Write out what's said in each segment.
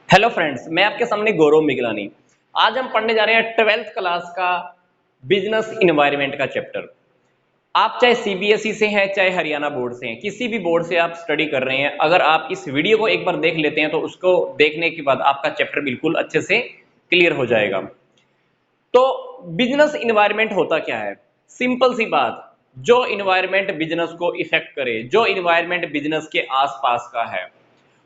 Hello friends, मैं आपके सामने गौरव मिगलानी। आज हम पढ़ने जा रहे हैं 12th क्लास का बिजनेस इन्वायरमेंट का चैप्टर। आप चाहे सीबीएसई से हैं, चाहे हरियाणा बोर्ड से हैं, किसी भी बोर्ड से आप स्टडी कर रहे हैं, अगर आप इस वीडियो को एक बार देख लेते हैं तो उसको देखने के बाद आपका चैप्टर बिल्कुल अच्छे से क्लियर हो जाएगा। तो बिजनेस इन्वायरमेंट होता क्या है? सिंपल सी बात, जो इन्वायरमेंट बिजनेस को इफेक्ट करे, जो इन्वायरमेंट बिजनेस के आसपास का है,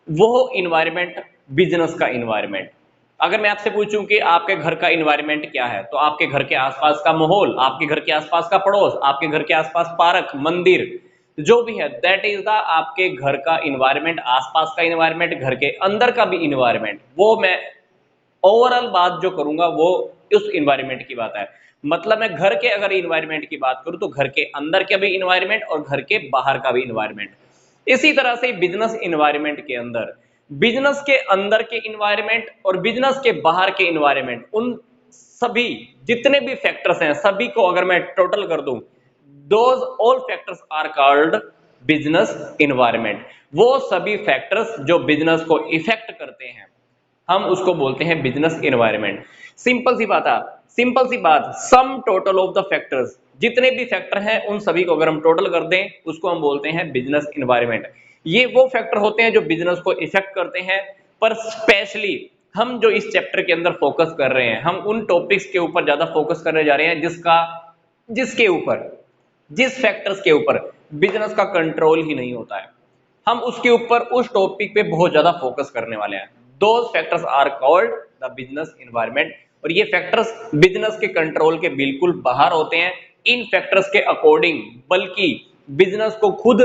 वो इन्वायरमेंट बिजनेस का इन्वायरमेंट। अगर मैं आपसे पूछूं कि आपके घर का इन्वायरमेंट क्या है, तो आपके घर के आसपास का माहौल, आपके घर के आसपास का पड़ोस, आपके घर के आसपास पार्क, मंदिर, जो भी है, दैट इज द आपके घर का इन्वायरमेंट, आसपास का इन्वायरमेंट, घर के अंदर का भी इन्वायरमेंट। वो मैं ओवरऑल बात जो करूंगा वो उस इन्वायरमेंट की बात है। मतलब मैं घर के अगर इन्वायरमेंट की बात करूं तो घर के अंदर का भी इन्वायरमेंट और घर के बाहर का भी इन्वायरमेंट। इसी तरह से बिजनेस इन्वायरमेंट के अंदर, बिजनेस के अंदर के इन्वायरमेंट और बिजनेस के बाहर के इन्वायरमेंट, उन सभी जितने भी फैक्टर्स हैं, सभी को अगर मैं टोटल कर दूं, those all factors are called business environment. वो सभी फैक्टर्स जो बिजनेस को इफेक्ट करते हैं, हम उसको बोलते हैं बिजनेस इन्वायरमेंट। सिंपल सी बात, sum total of the factors, जितने भी फैक्टर हैं उन सभी को अगर हम टोटल कर दें, उसको हम बोलते हैं बिजनेस इन्वायरमेंट। ये वो फैक्टर होते हैं जो बिजनेस को इफेक्ट करते हैं, पर स्पेशली हम जो इस चैप्टर के अंदर फोकस कर रहे हैं, हम उन टॉपिक्स के ऊपर ज्यादा फोकस करने जा रहे हैं जिसके ऊपर, जिस फैक्टर्स के ऊपर बिजनेस का कंट्रोल ही नहीं होता है, हम उसके ऊपर उस टॉपिक पे बहुत ज्यादा फोकस करने वाले हैं। Those factors are called the business environment. और ये फैक्टर्स बिजनेस के कंट्रोल के बिल्कुल बाहर होते हैं। इन फैक्टर्स के अकॉर्डिंग बल्कि बिजनेस को खुद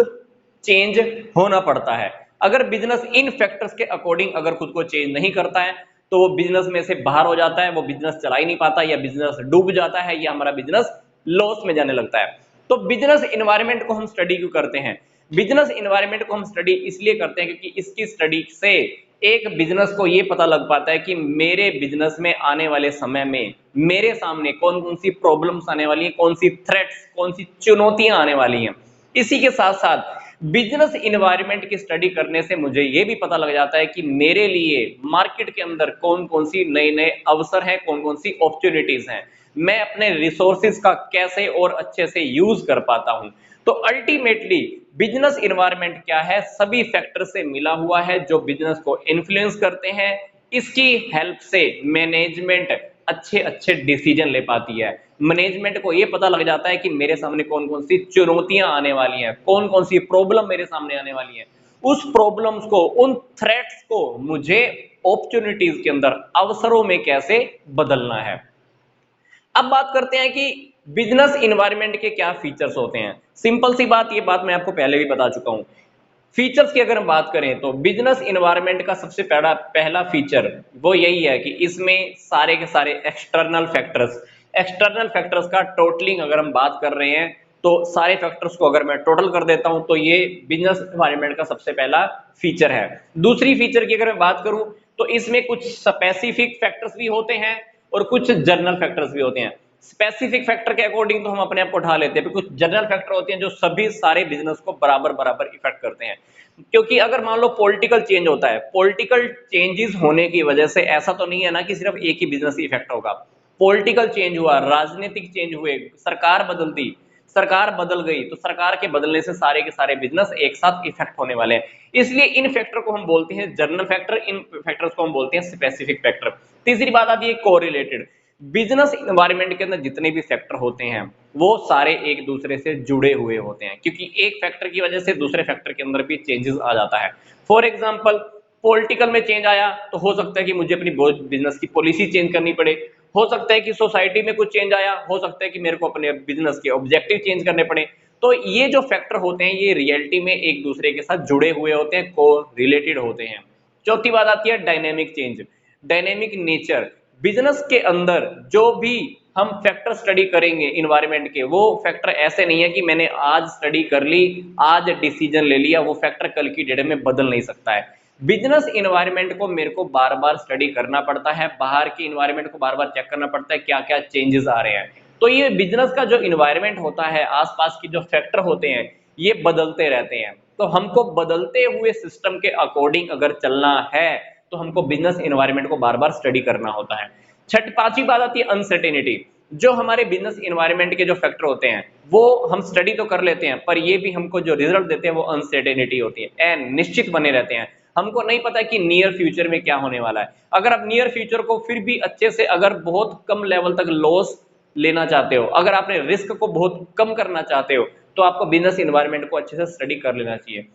चेंज होना पड़ता है। अगर बिजनेस इन फैक्टर्स के अकॉर्डिंग अगर खुद को चेंज नहीं करता है तो वो बिजनेस में से बाहर हो जाता है, वो बिजनेस चला ही नहीं पाता, या बिजनेस डूब जाता है, या हमारा बिजनेस लॉस में जाने लगता है। तो बिजनेस इन्वायरमेंट को हम स्टडी क्यों करते हैं? बिजनेस इन्वायरमेंट को हम स्टडी इसलिए करते हैं क्योंकि इसकी स्टडी से एक बिजनेस को ये पता लग पाता है कि मेरे बिजनेस में आने वाले समय में मेरे सामने कौन कौन सी प्रॉब्लम्स आने वाली है, कौन सी थ्रेट्स, कौन सी चुनौतियां आने वाली हैं। इसी के साथ साथ बिजनेस इन्वायरमेंट की स्टडी करने से मुझे यह भी पता लग जाता है कि मेरे लिए मार्केट के अंदर कौन कौन सी नए नए अवसर हैं, कौन कौन सी अपॉर्चुनिटीज हैं, मैं अपने रिसोर्सेज का कैसे और अच्छे से यूज कर पाता हूं। तो अल्टीमेटली बिजनेस इन्वायरमेंट क्या है? सभी फैक्टर से मिला हुआ है जो बिजनेस को इन्फ्लुएंस करते हैं। इसकी हेल्प से मैनेजमेंट अच्छे अच्छे डिसीजन ले पाती है। मैनेजमेंट को यह पता लग जाता है कि मेरे सामने कौन कौन सी चुनौतियां आने वाली हैं, कौन कौन सी प्रॉब्लम मेरे सामने आने वाली है, उस प्रॉब्लम्स को, उन थ्रेट्स को मुझे अपॉर्चुनिटीज के अंदर, अवसरों में कैसे बदलना है। अब बात करते हैं कि बिजनेस इन्वायरमेंट के क्या फीचर्स होते हैं। सिंपल सी बात, ये बात मैं आपको पहले भी बता चुका हूं। फीचर्स की अगर हम बात करें तो बिजनेस इन्वायरमेंट का सबसे पहला फीचर वो यही है कि इसमें सारे के सारे एक्सटर्नल फैक्टर्स का टोटलिंग अगर हम बात कर रहे हैं, तो सारे फैक्टर्स को अगर मैं टोटल कर देता हूं तो ये बिजनेस इन्वायरमेंट का सबसे पहला फीचर है। दूसरी फीचर की अगर मैं बात करूं तो इसमें कुछ स्पेसिफिक फैक्टर्स भी होते हैं और कुछ जनरल फैक्टर्स भी होते हैं। स्पेसिफिक फैक्टर के अकॉर्डिंग तो हम अपने आप को उठा लेते हैं, कुछ जनरल फैक्टर होते हैं जो सभी सारे बिजनेस को बराबर बराबर इफेक्ट करते हैं। क्योंकि अगर मान लो पॉलिटिकल चेंज होता है, पॉलिटिकल चेंजेस होने की वजह से ऐसा तो नहीं है ना कि सिर्फ एक ही बिजनेस इफेक्ट होगा। पॉलिटिकल चेंज हुआ, राजनीतिक चेंज हुए, सरकार बदल गई, तो सरकार के बदलने से सारे के सारे बिजनेस एक साथ इफेक्ट होने वाले हैं। इसलिए इन फैक्टर को हम बोलते हैं जनरल फैक्टर, इन फैक्टर्स को हम बोलते हैं स्पेसिफिक फैक्टर। तीसरी बात आती है कोरिलेटेड। बिजनेस एनवायरनमेंट के अंदर जितने भी फैक्टर होते हैं वो सारे एक दूसरे से जुड़े हुए होते हैं, क्योंकि एक फैक्टर की वजह से दूसरे फैक्टर के अंदर भी चेंजेस आ जाता है। फॉर एग्जांपल, पॉलिटिकल में चेंज आया तो हो सकता है कि मुझे अपनी बिजनेस की पॉलिसी चेंज करनी पड़े, हो सकता है कि सोसाइटी में कुछ चेंज आया, हो सकता है कि मेरे को अपने बिजनेस के ऑब्जेक्टिव चेंज करने पड़े। तो ये जो फैक्टर होते हैं ये रियलिटी में एक दूसरे के साथ जुड़े हुए होते हैं, को रिलेटेड होते हैं। चौथी बात आती है dynamic change, dynamic nature. Business के अंदर जो भी हम फैक्टर स्टडी करेंगे इन्वायरमेंट के, वो फैक्टर ऐसे नहीं है कि मैंने आज स्टडी कर ली, आज डिसीजन ले लिया, वो फैक्टर कल की डेट में बदल नहीं सकता है। बिजनेस इन्वायरमेंट को मेरे को बार बार स्टडी करना पड़ता है, बाहर की इन्वायरमेंट को बार बार चेक करना पड़ता है क्या क्या चेंजेस आ रहे हैं। तो ये बिजनेस का जो इन्वायरमेंट होता है, आसपास की जो फैक्टर होते हैं, ये बदलते रहते हैं। तो हमको बदलते हुए सिस्टम के अकॉर्डिंग अगर चलना है तो हमको बिजनेस एनवायरनमेंट को बार बार स्टडी करना होता है। पांचवी बात आती है अनसर्टेनिटी। जो हमारे बिजनेस एनवायरनमेंट के जो फैक्टर होते हैं वो हम स्टडी तो कर लेते हैं, पर ये भी हमको जो रिजल्ट देते हैं वो अनसर्टेनिटी होती है, निश्चित बने रहते हैं। हमको नहीं पता कि नियर फ्यूचर में क्या होने वाला है। अगर आप नियर फ्यूचर को फिर भी अच्छे से, अगर बहुत कम लेवल तक लॉस लेना चाहते हो, अगर आपने रिस्क को बहुत कम करना चाहते हो, तो आपको बिजनेस एनवायरनमेंट को अच्छे से स्टडी कर लेना चाहिए।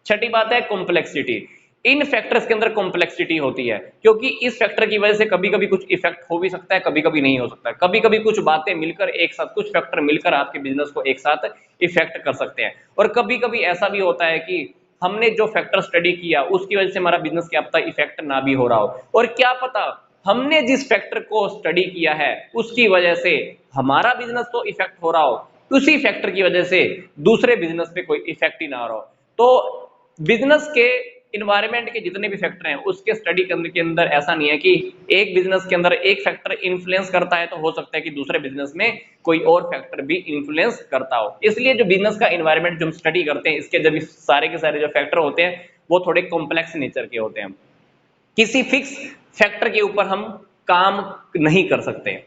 छठी बात है कॉम्प्लेक्सिटी। इन फैक्टर्स के अंदर कॉम्प्लेक्सिटी होती है, क्योंकि इस फैक्टर की वजह से कभी कभी कुछ इफेक्ट हो भी सकता है, कभी कभी नहीं हो सकता है। कभी कभी कुछ बातें मिलकर एक साथ, कुछ फैक्टर मिलकर आपके बिजनेस को एक साथ इफेक्ट कर सकते हैं। और कभी कभी ऐसा भी होता है कि हमने जो फैक्टर स्टडी किया उसकी वजह से हमारा बिजनेस क्या पता इफेक्ट ना भी हो रहा हो, और क्या पता हमने जिस फैक्टर को स्टडी किया है उसकी वजह से हमारा बिजनेस तो इफेक्ट हो रहा हो, उसी फैक्टर की वजह से दूसरे बिजनेस पे कोई इफेक्ट ही ना आ रहा हो। तो बिजनेस के इन्वायरमेंट के जितने भी फैक्टर हैं उसके स्टडी करने के अंदर ऐसा नहीं है कि एक बिजनेस के अंदर एक फैक्टर इन्फ्लुएंस करता है तो हो सकता है कि दूसरे बिजनेस में कोई और फैक्टर भी इन्फ्लुएंस करता हो। इसलिए जो बिजनेस का इन्वायरमेंट जो हम स्टडी करते हैं, इसके जब सारे के सारे जो फैक्टर होते हैं वो थोड़े कॉम्प्लेक्स नेचर के होते हैं। किसी फिक्स फैक्टर के ऊपर हम काम नहीं कर सकते।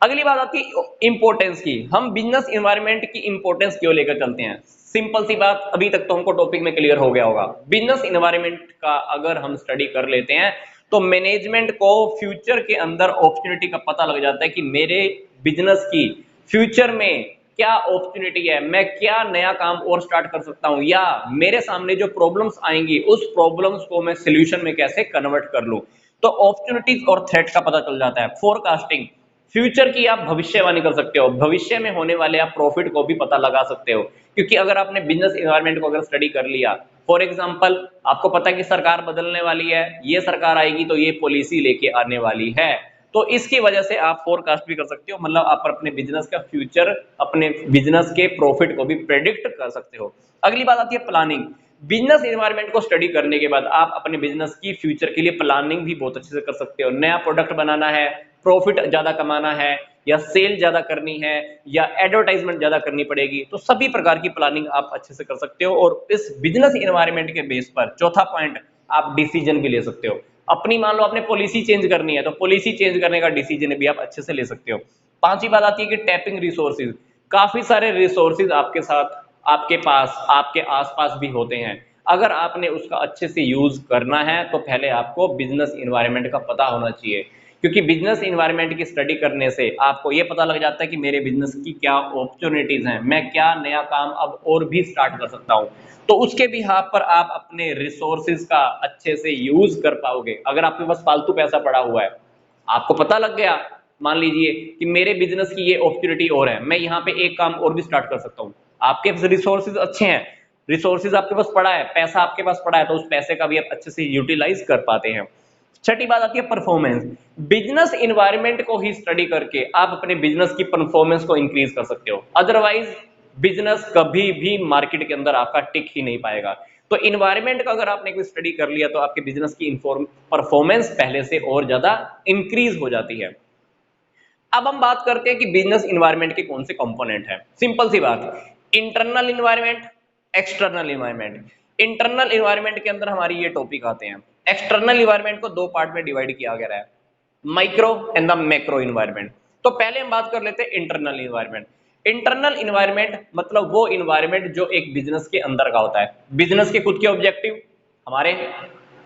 अगली बात आती है इंपॉर्टेंस की। हम बिजनेस एनवायरनमेंट की इंपॉर्टेंस क्यों लेकर चलते हैं? सिंपल सी बात, अभी तक तो हमको टॉपिक में क्लियर हो गया होगा। बिजनेस एनवायरनमेंट का अगर हम स्टडी कर लेते हैं तो मैनेजमेंट को फ्यूचर के अंदर अपॉर्चुनिटी का पता लग जाता है कि मेरे बिजनेस की फ्यूचर में क्या अपॉर्चुनिटी है, मैं क्या नया काम और स्टार्ट कर सकता हूं, या मेरे सामने जो प्रॉब्लम्स आएंगी उस प्रॉब्लम्स को मैं सोल्यूशन में कैसे कन्वर्ट कर लूं। तो अपॉर्चुनिटीज और थ्रेट का पता चल जाता है। फोरकास्टिंग, फ्यूचर की आप भविष्यवाणी कर सकते हो, भविष्य में होने वाले आप प्रॉफिट को भी पता लगा सकते हो, क्योंकि अगर आपने बिजनेस एनवायरनमेंट को अगर स्टडी कर लिया, फॉर एग्जांपल आपको पता है कि सरकार बदलने वाली है, ये सरकार आएगी तो ये पॉलिसी लेके आने वाली है, तो इसकी वजह से आप फोरकास्ट भी कर सकते हो, मतलब आप अपने बिजनेस का फ्यूचर, अपने बिजनेस के प्रॉफिट को भी प्रेडिक्ट कर सकते हो। अगली बात आती है प्लानिंग। बिजनेस एनवायरनमेंट को स्टडी करने के बाद आप अपने बिजनेस की फ्यूचर के लिए प्लानिंग भी बहुत अच्छे से कर सकते हो। नया प्रोडक्ट बनाना है, प्रॉफिट ज्यादा कमाना है, या सेल ज्यादा करनी है, या एडवर्टाइजमेंट ज्यादा करनी पड़ेगी, तो सभी प्रकार की प्लानिंग आप अच्छे से कर सकते हो। और इस बिजनेस एनवायरनमेंट के बेस पर चौथा पॉइंट, आप डिसीजन भी ले सकते हो। अपनी मान लो आपने पॉलिसी चेंज करनी है तो पॉलिसी चेंज करने का डिसीजन भी आप अच्छे से ले सकते हो। पांचवी बात आती है कि टैपिंग रिसोर्सेज। काफी सारे रिसोर्सेज आपके साथ, आपके पास, आपके आसपास भी होते हैं। अगर आपने उसका अच्छे से यूज करना है तो पहले आपको बिजनेस एनवायरनमेंट का पता होना चाहिए, क्योंकि बिजनेस एनवायरनमेंट की स्टडी करने से आपको यह पता लग जाता है कि मेरे बिजनेस की क्या अपॉर्चुनिटीज हैं, मैं क्या नया काम अब और भी स्टार्ट कर सकता हूं। तो उसके बिहाफ पर आप अपने रिसोर्सेज का अच्छे से यूज कर पाओगे। अगर आपके पास फालतू पैसा पड़ा हुआ है, आपको पता लग गया, मान लीजिए कि मेरे बिजनेस की ये अपॉर्चुनिटी और है, मैं यहाँ पे एक काम और भी स्टार्ट कर सकता हूँ, आपके पास रिसोर्सेज अच्छे हैं, रिसोर्सेज आपके पास पड़ा है, पैसा आपके पास पड़ा है, तो उस पैसे का भी आप अच्छे से यूटिलाइज कर पाते हैं। छठी बात आती है परफॉर्मेंस। बिजनेस एनवायरनमेंट को ही स्टडी करके आप अपने बिजनेस की परफॉर्मेंस को इंक्रीज कर सकते हो, अदरवाइज बिजनेस कभी भी मार्केट के अंदर आपका टिक ही नहीं पाएगा। तो इन्वायरमेंट का अगर आपने कोई स्टडी कर लिया तो आपके बिजनेस की परफॉर्मेंस पहले से और ज्यादा इंक्रीज हो जाती है। अब हम बात करते हैं कि बिजनेस इन्वायरमेंट के कौन से कंपोनेंट हैं। सिंपल सी बात, internal environment, external environment. Internal environment के अंदर हमारी ये टॉपिक आते हैं। एक्सटर्नल इन्वायरमेंट को दो पार्ट में डिवाइड किया गया है, micro and the macro environment. तो पहले हम बात कर लेते हैं इंटरनल इन्वायरमेंट। इंटरनल इन्वायरमेंट मतलब वो इन्वायरमेंट जो एक बिजनेस के अंदर का होता है। बिजनेस के खुद के ऑब्जेक्टिव हमारे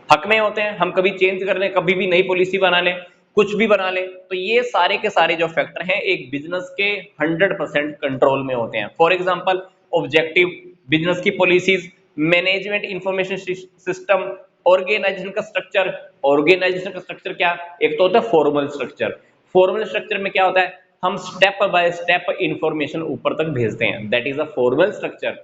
हक में होते हैं, हम कभी चेंज कर लें, कभी भी नई पॉलिसी बना लें, कुछ भी बना ले, तो ये सारे के सारे जो फैक्टर हैं एक बिजनेस के 100% कंट्रोल में होते हैं। फॉर एग्जांपल ऑब्जेक्टिव, बिजनेस की policies, management information system, organisation का स्ट्रक्चर। ऑर्गेनाइजेशन का स्ट्रक्चर क्या, एक तो होता है फॉर्मल स्ट्रक्चर। फॉर्मल स्ट्रक्चर में क्या होता है, हम स्टेप बाय स्टेप इंफॉर्मेशन ऊपर तक भेजते हैं, that is a formal structure.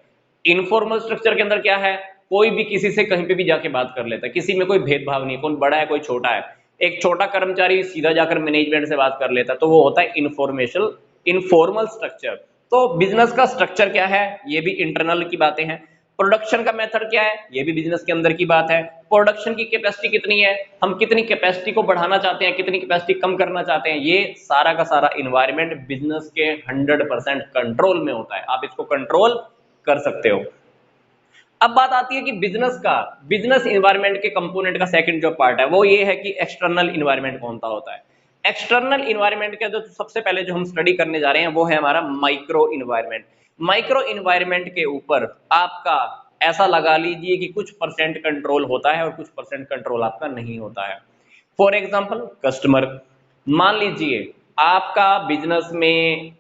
Informal structure के अंदर क्या है, कोई भी किसी से कहीं पे भी जाके बात कर लेता है, किसी में कोई भेदभाव नहीं, कौन बड़ा है कोई छोटा है। एक छोटा कर्मचारी सीधा जाकर मैनेजमेंट से बात कर लेता है, तो वो होता है इनफॉर्मेशनल इनफॉर्मल स्ट्रक्चर। तो बिजनेस का स्ट्रक्चर क्या है, ये भी इंटरनल की बातें हैं। प्रोडक्शन का मेथड क्या है, ये भी बिजनेस के अंदर की बात है। प्रोडक्शन की कैपेसिटी कितनी है, हम कितनी कैपेसिटी को बढ़ाना चाहते हैं, कितनी कैपेसिटी कम करना चाहते हैं, ये सारा का सारा इन्वायरमेंट बिजनेस के 100% कंट्रोल में होता है, आप इसको कंट्रोल कर सकते हो। अब बात आती है कि बिजनेस इन्वायरमेंट के कंपोनेंट का सेकंड जो पार्ट है वो ये है कि एक्सटर्नल इन्वायरमेंट कौन सा होता है। एक्सटर्नल इन्वायरमेंट का जो सबसे पहले जो हम स्टडी करने जा रहे हैं वो है हमारा माइक्रो इन्वायरमेंट। माइक्रो इन्वायरमेंट के ऊपर आपका ऐसा लगा लीजिए कि कुछ परसेंट कंट्रोल होता है और कुछ परसेंट कंट्रोल आपका नहीं होता है। फॉर एग्जाम्पल कस्टमर, मान लीजिए आपका बिजनेस में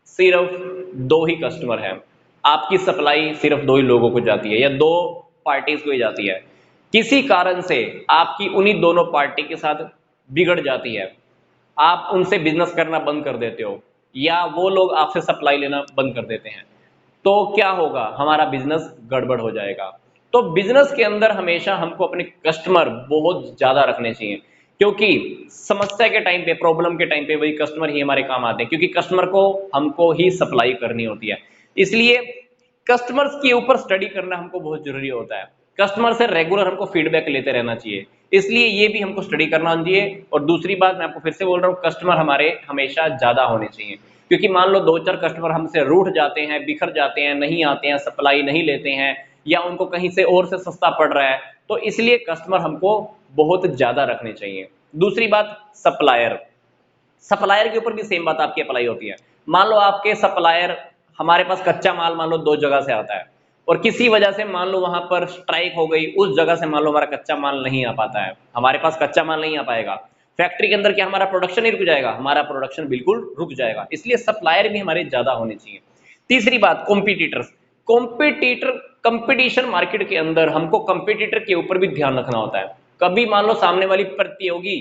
सिर्फ दो ही कस्टमर हैं, आपकी सप्लाई सिर्फ दो ही लोगों को जाती है या दो पार्टीज को ही जाती है, किसी कारण से आपकी उन्हीं दोनों पार्टी के साथ बिगड़ जाती है, आप उनसे बिजनेस करना बंद कर देते हो या वो लोग आपसे सप्लाई लेना बंद कर देते हैं, तो क्या होगा, हमारा बिजनेस गड़बड़ हो जाएगा। तो बिजनेस के अंदर हमेशा हमको अपने कस्टमर बहुत ज्यादा रखने चाहिए, क्योंकि समस्या के टाइम पे, प्रॉब्लम के टाइम पे वही कस्टमर ही हमारे काम आते हैं, क्योंकि कस्टमर को हमको ही सप्लाई करनी होती है। इसलिए कस्टमर्स के ऊपर स्टडी करना हमको बहुत जरूरी होता है, कस्टमर से रेगुलर हमको फीडबैक लेते रहना चाहिए, इसलिए ये भी हमको स्टडी करना चाहिए। और दूसरी बात मैं आपको फिर से बोल रहा हूँ, कस्टमर हमारे हमेशा ज्यादा होने चाहिए, क्योंकि मान लो दो चार कस्टमर हमसे रूठ जाते हैं, बिखर जाते हैं, नहीं आते हैं, सप्लाई नहीं लेते हैं या उनको कहीं से और से सस्ता पड़ रहा है, तो इसलिए कस्टमर हमको बहुत ज्यादा रखने चाहिए। दूसरी बात सप्लायर, सप्लायर के ऊपर भी सेम बात आपकी अप्लाई होती है। मान लो आपके सप्लायर, हमारे पास कच्चा माल मान लो दो जगह से आता है और किसी वजह से मान लो वहां पर स्ट्राइक हो गई, उस जगह से मान लो हमारा कच्चा माल नहीं आ पाता है, हमारे पास कच्चा माल नहीं आ पाएगा, फैक्ट्री के अंदर क्या हमारा प्रोडक्शन ही रुक जाएगा, हमारा प्रोडक्शन बिल्कुल रुक जाएगा, इसलिए सप्लायर भी हमारे ज्यादा होने चाहिए। तीसरी बात कॉम्पिटिटर्स, कॉम्पिटिटर, कंपटीशन मार्केट के अंदर हमको कंपटीटर के ऊपर भी ध्यान रखना होता है। कभी मान लो सामने वाली प्रतियोगी,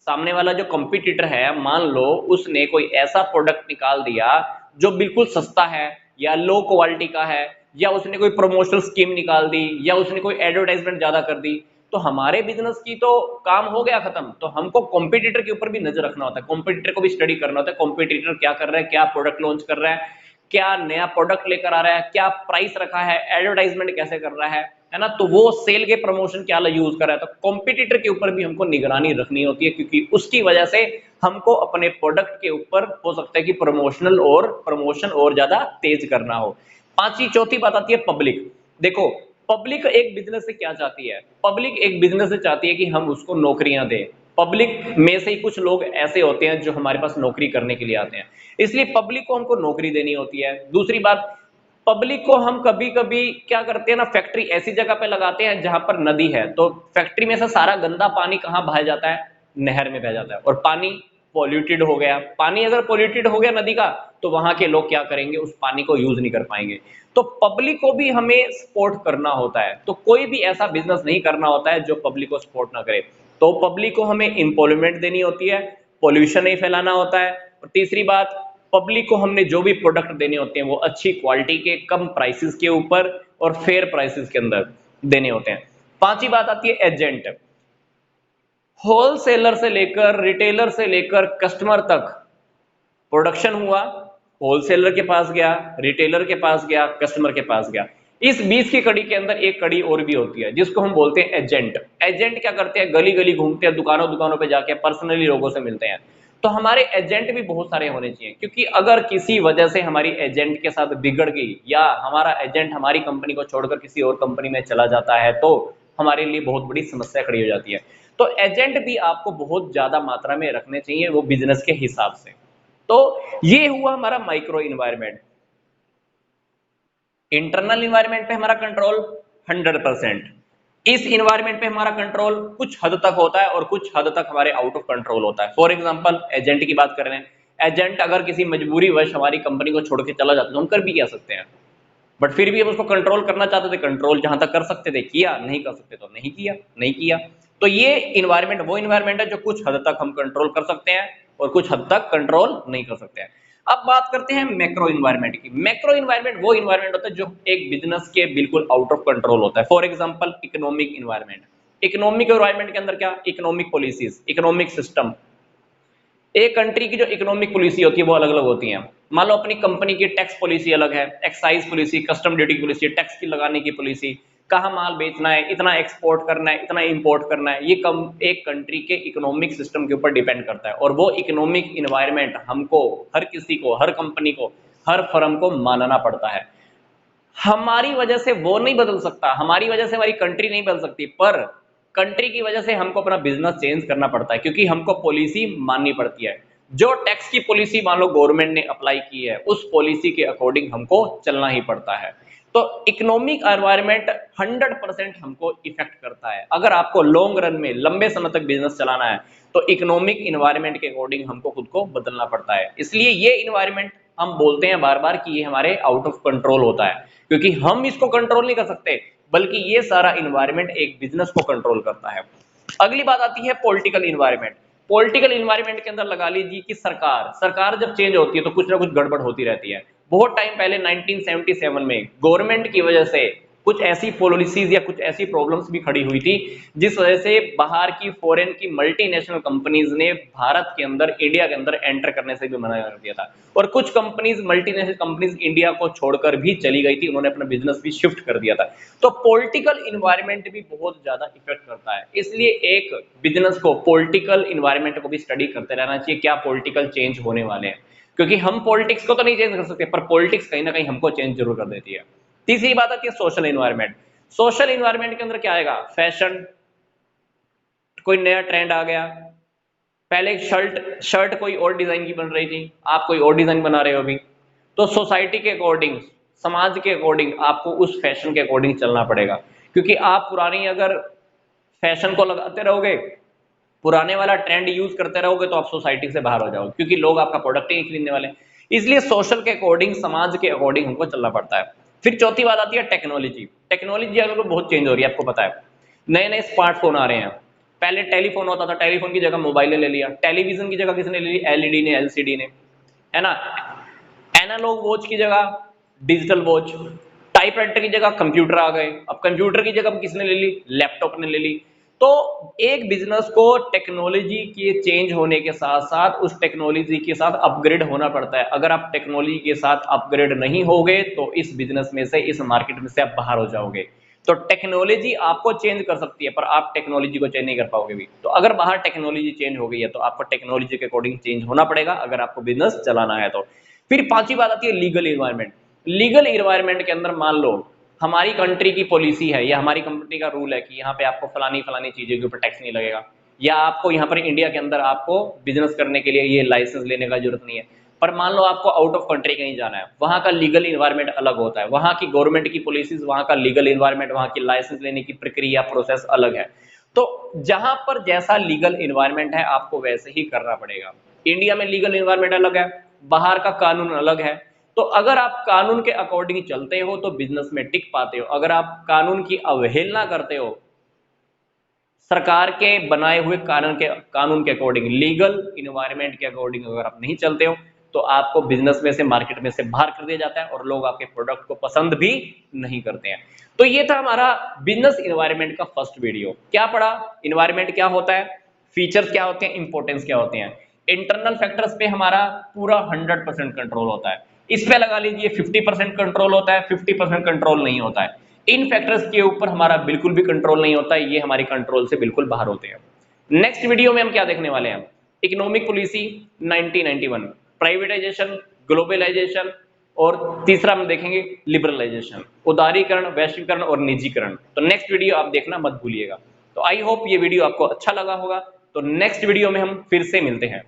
सामने वाला जो कंपटीटर है, मान लो उसने कोई ऐसा प्रोडक्ट निकाल दिया जो बिल्कुल सस्ता है या लो क्वालिटी का है, या उसने कोई प्रमोशनल स्कीम निकाल दी, या उसने कोई एडवर्टाइजमेंट ज्यादा कर दी, तो हमारे बिजनेस की तो काम हो गया खत्म। तो हमको कॉम्पिटिटर के ऊपर भी नजर रखना होता है, कॉम्पिटिटर को भी स्टडी करना होता है, कॉम्पिटिटर क्या कर रहा है, क्या प्रोडक्ट लॉन्च कर रहा है, क्या नया प्रोडक्ट लेकर आ रहा है, क्या प्राइस रखा है, एडवर्टाइजमेंट कैसे कर रहा है ना, तो वो सेल के प्रमोशन क्या यूज कर रहा है। तो कॉम्पिटिटर के ऊपर भी हमको निगरानी रखनी होती है, क्योंकि उसकी वजह से हमको अपने प्रोडक्ट के ऊपर हो सकता है कि प्रमोशन और ज्यादा तेज करना हो। पांचवी चौथी बात आती है पब्लिक। देखो पब्लिक एक बिजनेस से क्या चाहती है, पब्लिक एक बिजनेस से चाहती है कि हम उसको नौकरियां दें। पब्लिक में से ही कुछ लोग ऐसे होते हैं जो हमारे पास नौकरी करने के लिए आते हैं, इसलिए पब्लिक को हमको नौकरी देनी होती है। दूसरी बात, पब्लिक को हम कभी कभी क्या करते हैं ना, फैक्ट्री ऐसी जगह पे लगाते हैं जहां पर नदी है, तो फैक्ट्री में से सारा गंदा पानी कहाँ बह जाता है, नहर में बह जाता है, और पानी पॉल्यूटेड हो गया। पानी अगर पॉल्यूटेड हो गया नदी का, तो वहां के लोग क्या करेंगे, उस पानी को यूज नहीं कर पाएंगे। तो पब्लिक को भी हमें सपोर्ट करना होता है, तो कोई भी ऐसा बिजनेस नहीं करना होता है जो पब्लिक को सपोर्ट ना करे। तो पब्लिक को हमें एम्प्लॉयमेंट देनी होती है, पॉल्यूशन नहीं फैलाना होता है। और तीसरी बात, पब्लिक को हमने जो भी प्रोडक्ट देने होते हैं वो अच्छी क्वालिटी के, कम प्राइसेस के ऊपर और फेयर प्राइसेस के अंदर देने होते हैं। पांचवी बात आती है एजेंट। होलसेलर से लेकर, रिटेलर से लेकर कस्टमर तक प्रोडक्शन हुआ, होलसेलर के पास गया, रिटेलर के पास गया, कस्टमर के पास गया, इस बीच की कड़ी के अंदर एक कड़ी और भी होती है जिसको हम बोलते हैं एजेंट। एजेंट क्या करते हैं, गली गली घूमते हैं, दुकानों दुकानों पे जाके पर्सनली लोगों से मिलते हैं। तो हमारे एजेंट भी बहुत सारे होने चाहिए, क्योंकि अगर किसी वजह से हमारी एजेंट के साथ बिगड़ गई या हमारा एजेंट हमारी कंपनी को छोड़कर किसी और कंपनी में चला जाता है, तो हमारे लिए बहुत बड़ी समस्या खड़ी हो जाती है। तो एजेंट भी आपको बहुत ज्यादा मात्रा में रखने चाहिए, वो बिजनेस के हिसाब से। तो ये हुआ हमारा माइक्रो इन्वायरमेंट। इंटरनल इन्वायरमेंट पे हमारा कंट्रोल 100%, इस इन्वायरमेंट पे हमारा कंट्रोल कुछ हद तक होता है और कुछ हद तक हमारे आउट ऑफ कंट्रोल होता है। फॉर एग्जांपल एजेंट की बात कर रहे हैं, एजेंट अगर किसी मजबूरी वश हमारी कंपनी को छोड़ के चला जाता है तो हम कर भी क्या सकते हैं, बट फिर भी हम उसको कंट्रोल करना चाहते थे, कंट्रोल जहां तक कर सकते थे किया, नहीं कर सकते तो नहीं किया, नहीं किया। तो ये इन्वायरमेंट वो इन्वायरमेंट है जो कुछ हद तक हम कंट्रोल कर सकते हैं और कुछ हद तक कंट्रोल नहीं कर सकते हैं। अब बात करते हैं मैक्रो इन्वायरमेंट की। मैक्रो इन्वायरमेंट वो इन्वायरमेंट होता है जो एक बिजनेस के बिल्कुल आउट ऑफ कंट्रोल होता है। For example economic environment. Economic environment के अंदर क्या, इकोनॉमिक पॉलिसीज, इकोनॉमिक सिस्टम। एक कंट्री की जो इकोनॉमिक पॉलिसी होती है वो अलग अलग होती है। मान लो अपनी कंपनी की टैक्स पॉलिसी अलग है, excise policy, custom duty policy, tax की लगाने की पॉलिसी, कहाँ माल बेचना है, इतना एक्सपोर्ट करना है, इतना इंपोर्ट करना है, ये कम एक कंट्री के इकोनॉमिक सिस्टम के ऊपर डिपेंड करता है। और वो इकोनॉमिक इन्वायरमेंट हमको, हर किसी को, हर कंपनी को, हर फर्म को मानना पड़ता है। हमारी वजह से वो नहीं बदल सकता, हमारी वजह से हमारी कंट्री नहीं बदल सकती, पर कंट्री की वजह से हमको अपना बिजनेस चेंज करना पड़ता है, क्योंकि हमको पॉलिसी माननी पड़ती है। जो टैक्स की पॉलिसी मान लो गवर्नमेंट ने अप्लाई की है, उस पॉलिसी के अकॉर्डिंग हमको चलना ही पड़ता है। तो इकोनॉमिक एनवायरनमेंट 100% हमको इफेक्ट करता है। अगर आपको लॉन्ग रन में लंबे समय तक बिजनेस चलाना है तो इकोनॉमिक इन्वायरमेंट के अकॉर्डिंग हमको खुद को बदलना पड़ता है। इसलिए ये इन्वायरमेंट हम बोलते हैं बार बार कि ये हमारे आउट ऑफ कंट्रोल होता है, क्योंकि हम इसको कंट्रोल नहीं कर सकते, बल्कि ये सारा इन्वायरमेंट एक बिजनेस को कंट्रोल करता है। अगली बात आती है पॉलिटिकल इन्वायरमेंट। पॉलिटिकल इन्वायरमेंट के अंदर लगा लीजिए कि सरकार जब चेंज होती है तो कुछ ना कुछ गड़बड़ होती रहती है। बहुत टाइम पहले 1977 में गवर्नमेंट की वजह से कुछ ऐसी पॉलिसीज या कुछ ऐसी प्रॉब्लम्स भी खड़ी हुई थी, जिस वजह से बाहर की फॉरेन की मल्टीनेशनल कंपनीज ने भारत के अंदर, इंडिया के अंदर एंटर करने से भी मना कर दिया था। और कुछ कंपनीज, मल्टीनेशनल कंपनीज इंडिया को छोड़कर भी चली गई थी, उन्होंने अपना बिजनेस भी शिफ्ट कर दिया था। तो पॉलिटिकल इन्वायरमेंट भी बहुत ज्यादा इफेक्ट करता है। इसलिए एक बिजनेस को पॉलिटिकल इन्वायरमेंट को भी स्टडी करते रहना चाहिए, क्या पॉलिटिकल चेंज होने वाले हैं, क्योंकि हम पॉलिटिक्स को तो नहीं चेंज कर सकते, पर पॉलिटिक्स कहीं ना कहीं हमको चेंज जरूर कर देती है। तीसरी बात आती है सोशल इन्वायरमेंट। सोशल इन्वायरमेंट के अंदर क्या आएगा? फैशन, कोई नया ट्रेंड आ गया। पहले शर्ट शर्ट कोई और डिजाइन की बन रही थी, आप कोई और डिजाइन बना रहे हो अभी, तो सोसाइटी के अकॉर्डिंग, समाज के अकॉर्डिंग आपको उस फैशन के अकॉर्डिंग चलना पड़ेगा। क्योंकि आप पुरानी अगर फैशन को लगाते रहोगे, पुराने वाला ट्रेंड यूज करते रहोगे, तो आप सोसाइटी से बाहर हो जाओगे, क्योंकि लोग आपका प्रोडक्ट ही नहीं खरीदने वाले। इसलिए सोशल के अकॉर्डिंग, समाज के अकॉर्डिंग हमको चलना पड़ता है। फिर चौथी बात आती है टेक्नोलॉजी। टेक्नोलॉजी अगर तो बहुत चेंज हो रही है, आपको पता है नए नए स्मार्टफोन आ रहे हैं। पहले टेलीफोन होता था, टेलीफोन की जगह मोबाइल ने ले लिया। टेलीविजन की जगह किसने ले ली? एलईडी ने, एलसीडी ने, है ना। एनालॉग वॉच की जगह डिजिटल वॉच, टाइपराइटर की जगह कंप्यूटर आ गए। अब कंप्यूटर की जगह किसने ले ली? लैपटॉप ने ले ली। तो एक बिजनेस को टेक्नोलॉजी के चेंज होने के साथ साथ उस टेक्नोलॉजी के साथ अपग्रेड होना पड़ता है। अगर आप टेक्नोलॉजी के साथ अपग्रेड नहीं होगे तो इस बिजनेस में से, इस मार्केट में से आप बाहर हो जाओगे। तो टेक्नोलॉजी आपको चेंज कर सकती है, पर आप टेक्नोलॉजी को चेंज नहीं कर पाओगे भी। तो अगर बाहर टेक्नोलॉजी चेंज हो गई है तो आपको टेक्नोलॉजी के अकॉर्डिंग चेंज होना पड़ेगा, अगर आपको बिजनेस चलाना है तो। फिर पांचवी बात आती है लीगल इन्वायरमेंट। लीगल इन्वायरमेंट के अंदर मान लो हमारी कंट्री की पॉलिसी है या हमारी कंपनी का रूल है कि यहाँ पे आपको फलानी फलानी चीजों के ऊपर टैक्स नहीं लगेगा, या आपको यहाँ पर इंडिया के अंदर आपको बिजनेस करने के लिए ये लाइसेंस लेने का जरूरत नहीं है। पर मान लो आपको आउट ऑफ कंट्री कहीं जाना है, वहां का लीगल इन्वायरमेंट अलग होता है, वहां की गवर्नमेंट की पॉलिसीज, वहां का लीगल इन्वायरमेंट, वहां की लाइसेंस लेने की प्रक्रिया, प्रोसेस अलग है। तो जहां पर जैसा लीगल इन्वायरमेंट है आपको वैसे ही करना पड़ेगा। इंडिया में लीगल इन्वायरमेंट अलग है, बाहर का कानून अलग है। तो अगर आप कानून के अकॉर्डिंग चलते हो तो बिजनेस में टिक पाते हो। अगर आप कानून की अवहेलना करते हो, सरकार के बनाए हुए कानून के अकॉर्डिंग, लीगल इन्वायरमेंट के अकॉर्डिंग अगर आप नहीं चलते हो तो आपको बिजनेस में से, मार्केट में से बाहर कर दिया जाता है और लोग आपके प्रोडक्ट को पसंद भी नहीं करते हैं। तो ये था हमारा बिजनेस इन्वायरमेंट का फर्स्ट वीडियो। क्या पढ़ा? इन्वायरमेंट क्या होता है, फीचर्स क्या होते हैं, इंपॉर्टेंस क्या होते हैं। इंटरनल फैक्टर्स पे हमारा पूरा 100% कंट्रोल होता है। इस पे लगा लीजिए 50% कंट्रोल होता है, 50% कंट्रोल नहीं होता है। इन फैक्टर्स के ऊपर हमारा बिल्कुल भी कंट्रोल नहीं होता है, ये हमारी कंट्रोल से बिल्कुल बाहर होते हैं। नेक्स्ट वीडियो में हम क्या देखने वाले हैं? इकोनॉमिक पॉलिसी 1991, प्राइवेटाइजेशन, ग्लोबलाइजेशन, और तीसरा हम देखेंगे लिबरलाइजेशन, उदारीकरण, वैश्वीकरण और निजीकरण। तो नेक्स्ट वीडियो आप देखना मत भूलिएगा। तो आई होप ये वीडियो आपको अच्छा लगा होगा। तो नेक्स्ट वीडियो में हम फिर से मिलते हैं।